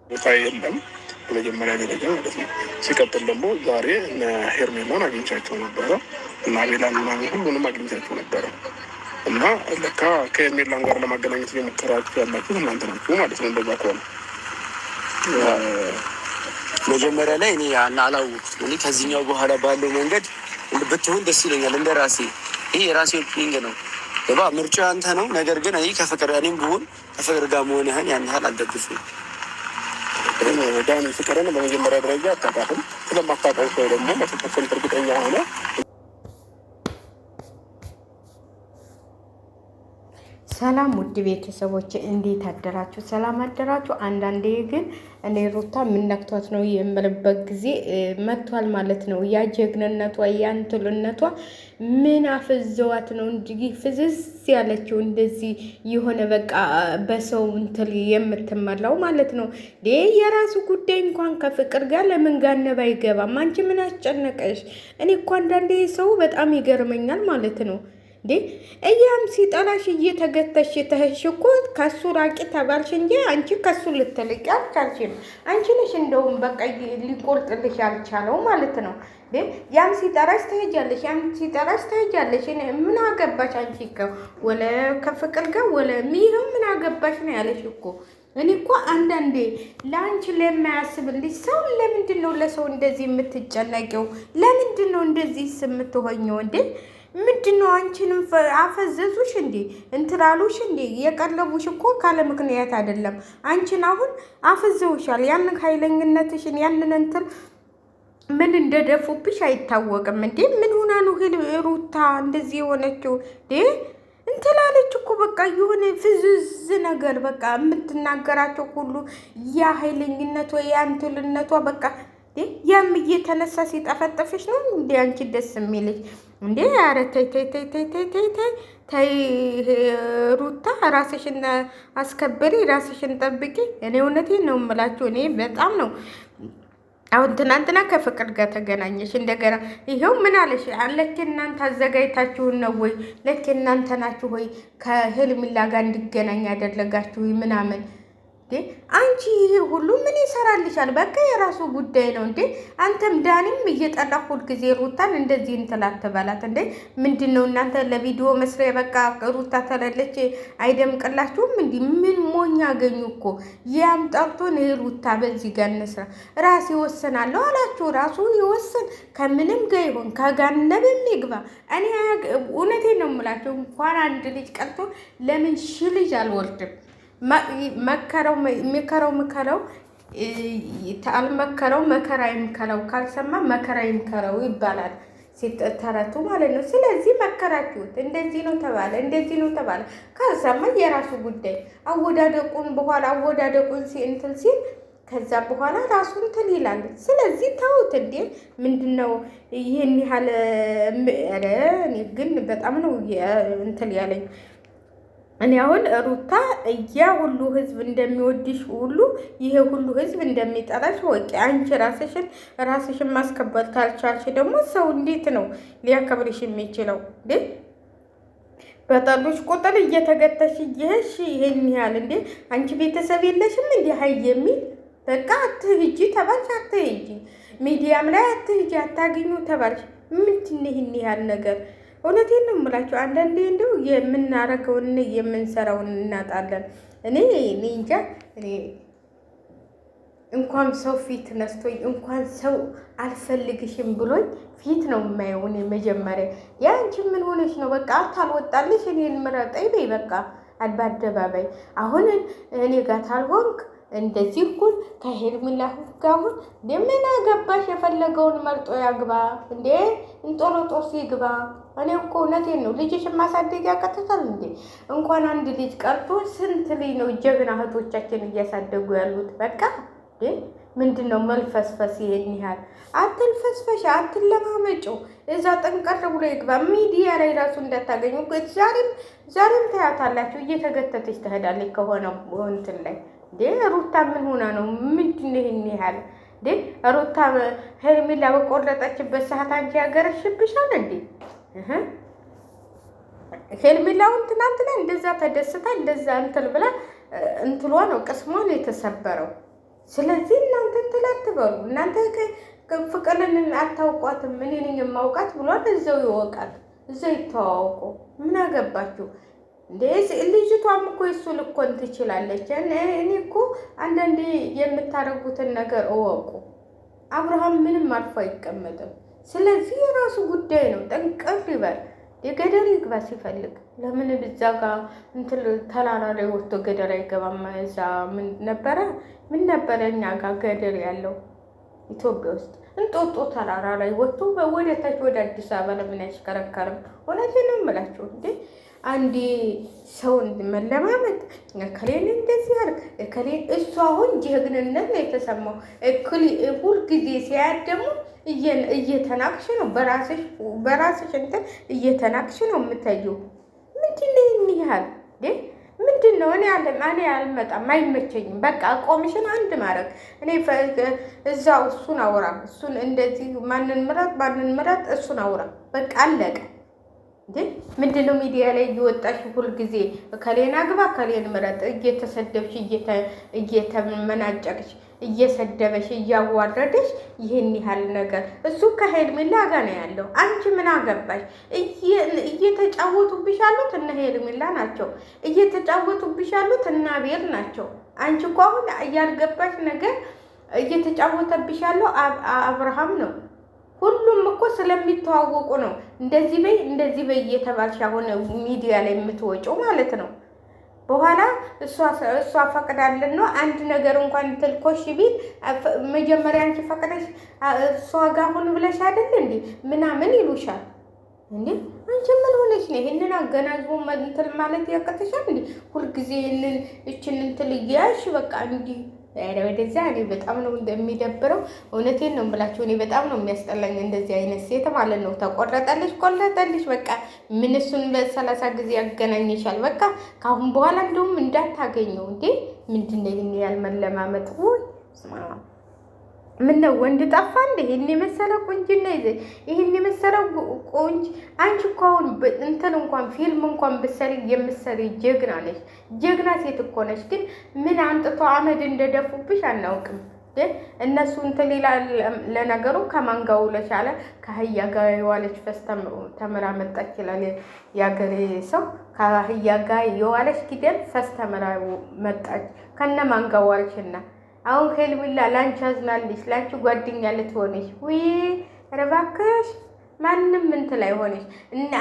ቦታ የለም በመጀመሪያ ደረጃ ማለት ነው። ሲቀጥል ደግሞ ዛሬ ሄርሜላን አግኝቻቸው ነበረ እና ሌላን ምናምን ሁሉንም አግኝቻቸው ነበረ እና ለካ ከሄርሜላን ጋር ለማገናኘት እየሞከራችሁ ያላችሁ እናንተ ናችሁ ማለት ነው። እንደዛ ከሆነ መጀመሪያ ላይ እኔ አላወኩትም። እኔ ከዚህኛው በኋላ ባለው መንገድ ብትሆን ደስ ይለኛል እንደ ራሴ። ይሄ የራሴ ኦፒኒንግ ነው። ምርጫ አንተ ነው። ነገር ግን እኔ ከፍቅር እኔም ብሆን ከፍቅር ጋር መሆንህን ያን ያህል አልደግፍም። ዳኒ ፍቅርን በመጀመሪያ ደረጃ አታውቃትም። ስለማታውቀው ሰው ደግሞ መተከል እርግጠኛ ሆነ ሰላም ውድ ቤተሰቦች እንዴት አደራችሁ? ሰላም አደራችሁ? አንዳንዴ ግን እኔ ሩታ የምነክቷት ነው የምልበት ጊዜ መጥቷል ማለት ነው። ያ ጀግንነቷ ያንትልነቷ ምን አፍዘዋት ነው እንጂ ፍዝዝ ያለችው እንደዚህ የሆነ በቃ በሰው እንትል የምትመላው ማለት ነው። የራሱ ጉዳይ እንኳን ከፍቅር ጋር ለምን ጋነብ አይገባም? አንቺ ምን አስጨነቀሽ? እኔ እኮ አንዳንዴ ሰው በጣም ይገርመኛል ማለት ነው። እያም ሲጠላሽ እየተገተሽ ተህሽ እኮ ከሱ ራቂ ተባልሽ እንጂ አንቺ ከሱ ልትልቅ አልቻልሽም። አንቺ ነሽ እንደውም በቃ ሊቆርጥልሽ ያልቻለው ማለት ነው። ያም ሲጠራሽ ትሄጃለሽ፣ ያም ሲጠራሽ ትሄጃለሽ። ምን አገባሽ አንቺ ወለ ከፍቅር ጋር ወለ ይኸው ምን አገባሽ ነው ያለሽ እኮ። እኔ እኮ አንዳንዴ ለአንቺ ለማያስብልሽ ሰው ለምንድን ነው ለሰው እንደዚህ የምትጨነቂው? ለምንድን ነው እንደዚህ የምትሆኘው እንዴ? ምንድነው? አንቺንም አፈዘዙሽ እንዴ? እንትላሉሽ እንዴ? የቀለቡሽ እኮ ካለ ምክንያት አይደለም። አንቺን አሁን አፈዘውሻል። ያንን ኃይለኝነትሽን ያንን እንትን ምን እንደደፉብሽ አይታወቅም እንዴ? ምን ሆና ነው ሩታ እንደዚህ የሆነችው? እንትላለች እኮ በቃ የሆነ ፍዝዝ ነገር በቃ የምትናገራቸው ሁሉ ያ ኃይለኝነቷ ያ እንትልነቷ በቃ ያም እየተነሳ ሲጠፈጠፍሽ ነው እንዴ አንቺ ደስ የሚልሽ እንዴ? ኧረ ተይ ተይ ተይ ተይ ተይ ተይ ተይ ተይ ሩታ ራስሽን አስከብሪ፣ ራስሽን ጠብቂ። እኔ እውነቴን ነው የምላችሁ። እኔ በጣም ነው አሁን ትናንትና ከፍቅር ጋር ተገናኘሽ እንደገና ይሄው ምን አለሽ? ለኬ እናንተ አዘጋጅታችሁን ነው ወይ? ለኬ እናንተ ናችሁ ወይ ከሄርሜላ ጋር እንዲገናኝ ያደረጋችሁ ምናምን? አንቺ ይሄ ሁሉ ምን ይሰራልሻል? በቃ የራሱ ጉዳይ ነው እንዴ። አንተም ዳኒም እየጠላ ሁል ጊዜ ሩታን እንደዚህ እንትላት ተባላት እንዴ። ምንድነው እናንተ ለቪዲዮ መስሪያ በቃ ሩታ ተለለች አይደምቅላችሁም እንዴ? ምን ሞኝ አገኙ እኮ። ያም ጠርቶ ነው ሩታ በዚህ ጋር እንስራ ራስ ይወሰናለሁ አላችሁ። ራሱ ይወሰን ከምንም ጋር ይሆን ከጋነበም ይግባ። እኔ እውነቴን ነው የምላችሁ እንኳን አንድ ልጅ ቀርቶ ለምን ሺህ ልጅ አልወልድም። መከረው አልመከረው መከራ ይምከረው፣ ካልሰማ መከራ ይምከረው ይባላል ሲተረቱ ማለት ነው። ስለዚህ መከራችሁት እንደዚህ ነው ተባለ፣ እንደዚህ ነው ተባለ። ካልሰማ የራሱ ጉዳይ። አወዳደቁን በኋላ አወዳደቁን እንትን ሲል ከዛ በኋላ ራሱ እንትን ይላል። ስለዚህ ተውት እንዴ። ምንድነው ይሄን ያህል? ግን በጣም ነው እንትን ያለኝ። እኔ አሁን ሩታ ያ ሁሉ ህዝብ እንደሚወድሽ ሁሉ ይሄ ሁሉ ህዝብ እንደሚጠላሽ ወቂ። አንቺ ራስሽን ማስከበር ካልቻልሽ ደግሞ ሰው እንዴት ነው ሊያከብርሽ የሚችለው? በጠሉሽ ቁጥር እየተገተሽ እየሄድሽ ይሄን ያህል እንዴ? አንቺ ቤተሰብ የለሽም እንዴ? ሀይ የሚል በቃ አትሂጂ ተባልሽ፣ አትሂጂ ሚዲያም ላይ አትሂጂ፣ አታገኙ ተባልሽ። ምንድን ነው ይሄን ያህል ነገር? እውነቴን ነው የምላችሁ። አንዳንዴ እንደው የምናረገውን የምንሰራውን እናጣለን። እኔ እንጃ። እኔ እንኳን ሰው ፊት ነስቶኝ እንኳን ሰው አልፈልግሽም ብሎኝ ፊት ነው የማየው። እኔ መጀመሪያ ያንቺ ምን ሆነሽ ነው? በቃ አታልወጣልሽ እኔን ምረጠኝ በይ በቃ በአደባባይ። አሁን እኔ ጋር ታልሆንክ እንደዚህ እኩል ከሄርሜላ ጋር አሁን ምን አገባሽ? የፈለገውን መርጦ ያግባ እንዴ፣ እንጦሮጦስ ይግባ። እኔ እኮ እውነቴን ነው። ልጅሽን ማሳደግ ያቀጥታል እንዴ? እንኳን አንድ ልጅ ቀርቶ ስንት ልጅ ነው ጀግና እህቶቻችን እያሳደጉ ያሉት? በቃ ምንድን ነው መልፈስፈስ? ይሄን ያህል አትልፈስፈሽ፣ አትለማመጪው። እዛ ጠንቀር ብሎ ይግባ። ሚዲያ ላይ ራሱ እንዳታገኙ። ዛሬም ታያታላችሁ፣ እየተገተተች ትሄዳለች ከሆነ እንትን ላይ ሩታ ምን ሆና ነው? ምንድን ነው ይሄን ያህል? ሩታ ሄርሜላ በቆረጠችበት ሰዓት አንቺ ያገረሽብሻል እንዴ? ሄርሜላውን ትናንትና እንደዛ ተደስታ እንደዛ እንትን ብላ እንትሏ ነው ቅስሟ ነው የተሰበረው። ስለዚህ እናንተ እንትን አትበሉ። እናንተ ፍቅርን አታውቋትም፣ እኔ ነኝ የማውቃት ብሏል። እዛው ይወቃል፣ እዛው ይተዋወቁ። ምን አገባችሁ እንዴ? ልጅቷም እኮ እሱ ልኮን ትችላለች። እኔ እኮ አንዳንዴ የምታደርጉትን ነገር እወቁ። አብርሃም ምንም አልፎ አይቀመጥም። ስለዚህ የራሱ ጉዳይ ነው። ጠንቀር ይበል፣ የገደል ይግባ ሲፈልግ። ለምን ብዛ ጋር እንትን ተራራ ላይ ወጥቶ ገደል አይገባም? እዛ ምን ነበረ እኛ ጋር ገደል ያለው ኢትዮጵያ ውስጥ እንጦጦ ተራራ ላይ ወጥቶ ወደ ታች ወደ አዲስ አበባ ለምን አይሽከረከርም? እውነቴን ነው የምላችሁ እንዴ። አንዴ ሰውን መለማመጥ እከሌን እንደዚህ አድርግ እከሌን እሱ አሁን ጀግንነት ነው የተሰማው። ሁልጊዜ ሲያያት ደግሞ እየተናቅሽ ነው፣ በራስሽ እንትን እየተናቅሽ ነው የምታየው። ምንድን ነው ይህን ያህል እንዴ? ምንድን ነው? እኔ አልመጣም፣ አይመቸኝም። በቃ ቆምሽን አንድ ማድረግ እኔ እዛው እሱን አውራ፣ እሱን እንደዚህ ማንን ምረጥ፣ እሱን አውራ። በቃ አለቀ። እንዴ ምንድን ነው ሚዲያ ላይ እየወጣሽ ሁልጊዜ ከሌና ግባ ከሌን ምረጥ እየተሰደብሽ እየተመናጨቅሽ እየሰደበሽ እያዋረደሽ ይህን ያህል ነገር እሱ ከሄርሜላ ጋር ነው ያለው። አንቺ ምን አገባሽ? እየተጫወቱብሽ ያሉት እነ ሄርሜላ ናቸው። እየተጫወቱብሽ ያሉት እነ አቤል ናቸው። አንቺ እኮ አሁን ያልገባሽ ነገር እየተጫወተብሽ ያለው አብርሃም ነው። ሁሉም እኮ ስለሚተዋወቁ ነው እንደዚህ በይ እየተባልሽ አሁን ሚዲያ ላይ የምትወጪው ማለት ነው። በኋላ እሷ ፈቅዳለን ነው አንድ ነገር እንኳን ትልኮሽ ቢል መጀመሪያ አንቺ ፈቅደሽ እሷ ጋር ሁን ብለሽ አይደል እንዴ ምናምን ይሉሻል እንዴ። አንቺ ምን ሆነሽ ነው ይሄንን አገናዝቦ እንትን ማለት ያቀተሻል እንዴ? ሁልጊዜ እችን እንትን ልያሽ በቃ እንዴ ወደዛ እኔ በጣም ነው እንደሚደብረው። እውነቴን ነው የምላችሁ። እኔ በጣም ነው የሚያስጠላኝ እንደዚህ አይነት ሴት ማለት ነው። ቆረጠልሽ በቃ ምን እሱን በ30 ጊዜ ያገናኝሻል። በቃ ካሁን በኋላ እንደውም እንዳታገኘው እንዴ። ምንድነው ይሄን ያልመለማመጥ? ወይ ምን ነው ወንድ ጠፋ እንዴ? ይሄን የመሰለ ቁንጅና ይዘ ይሄን የመሰለ ቁንጅ። አንቺ እኮ አሁን እንትን እንኳን ፊልም እንኳን ብትሰሪ የምትሰሪ ጀግና ነሽ። ጀግና ሴት እኮ ነሽ። ግን ምን አንጥቶ አመድ እንደደፉብሽ አናውቅም። እነሱ እንትን ይላል። ለነገሩ ከማን ጋር ውለሽ አለ ከአህያ ጋር የዋለች ፈስ ተምራ መጣች ይላል ያገሬ ሰው። ከአህያ ጋር የዋለች ጊደል ፈስ ተምራ መጣች። ከነማን ጋር ዋልሽና አሁን ሄርሜላ ላንቺ አዝናልሽ፣ ላንቺ ጓደኛ ልትሆንሽ። ውይ ኧረ እባክሽ ማንም እንትን ላይ ሆነሽ እና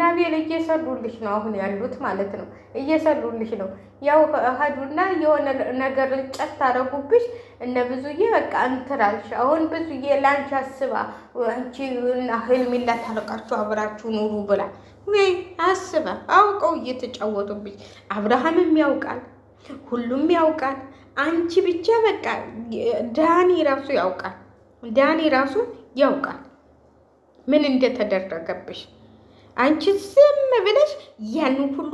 አቤል እየሰሩልሽ ነው አሁን ያሉት ማለት ነው። እየሰሩልሽ ነው። ያው ሀዱና የሆነ ነገር ጨት አደረጉብሽ እነ ብዙዬ በቃ እንትራልሽ። አሁን ብዙዬ ላንቺ አስባ አንቺ እና ሄርሜላ ታረቃችሁ አብራችሁ ኑሩ ብላ ወይ አስባ አውቀው እየተጫወቱብሽ። አብርሃምም ያውቃል፣ ሁሉም ያውቃል። አንቺ ብቻ በቃ ዳኒ ራሱ ያውቃል ምን እንደተደረገብሽ። አንቺ ዝም ብለሽ ያን ሁሉ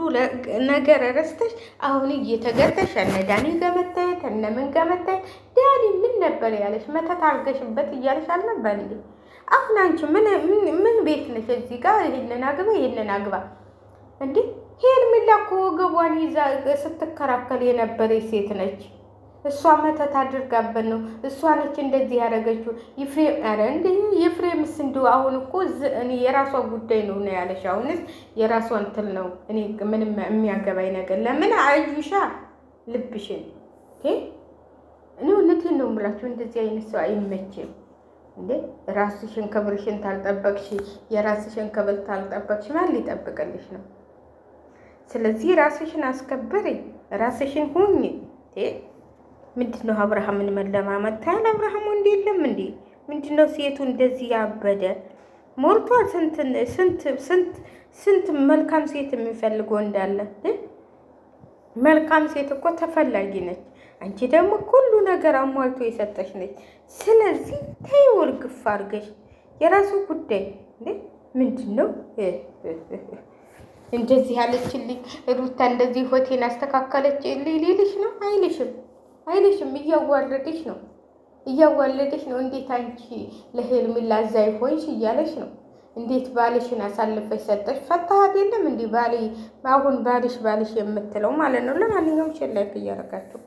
ነገር ረስተሽ አሁን እየተገተሽ እነ ዳኒ ጋር መታየት እነ ምን ጋር መታየት። ዳኒ ምን ነበር ያለሽ? መተት አድርገሽበት እያለሽ አልነበር እንዴ? አሁን አንቺ ምን ቤት ነሽ? እዚህ ጋር ይሄንን አግባ እንዴ? ሄርሜላ እኮ ወገቧን ይዛ ስትከራከል የነበረች ሴት ነች። እሷ መተት አድርጋበት ነው። እሷ ነች እንደዚህ ያደረገችው። ይፍሬምስ እንደው አሁን እኮ እኔ የራሷ ጉዳይ ነው ያለሽ። አሁንስ የራሷ እንትን ነው። እኔ ምንም የሚያገባኝ ነገር ለምን አዩሻ ልብሽን እኔ እውነቴን ነው የምላችሁ። እንደዚህ አይነት ሰው አይመችም እንዴ። ራስሽን ክብርሽን ታልጠበቅሽ፣ የራስሽን ክብር ታልጠበቅሽ ማን ሊጠብቅልሽ ነው? ስለዚህ ራስሽን አስከብሪ፣ ራስሽን ሁኚ። ምንድነው አብርሃምን መለማመጥ? ታያል አብርሃም ወንድ የለም እንዴ? ምንድነው ሴቱ እንደዚህ ያበደ ሞልቷል። ስንት መልካም ሴት የሚፈልገው እንዳለ። መልካም ሴት እኮ ተፈላጊ ነች። አንቺ ደግሞ ሁሉ ነገር አሟልቶ የሰጠሽ ነች። ስለዚህ ተይው እርግፍ አድርገሽ የራሱ ጉዳይ እንዴ። ምንድነው እንደዚህ ያለችልኝ ሩታ እንደዚህ ሆቴል አስተካከለች ሊልሽ ነው? አይልሽም። እያዋለደሽ ነው። እንዴት አንቺ ለሄርሜላ አዛኝ ሆንሽ እያለሽ ነው። እንዴት ባልሽን አሳልፈሽ ሰጠሽ? ፈታሃት የለም እንዲህ አሁን ባልሽ የምትለው ማለት ነው። ለማንኛውም ሸላይክ እያደረጋችሁ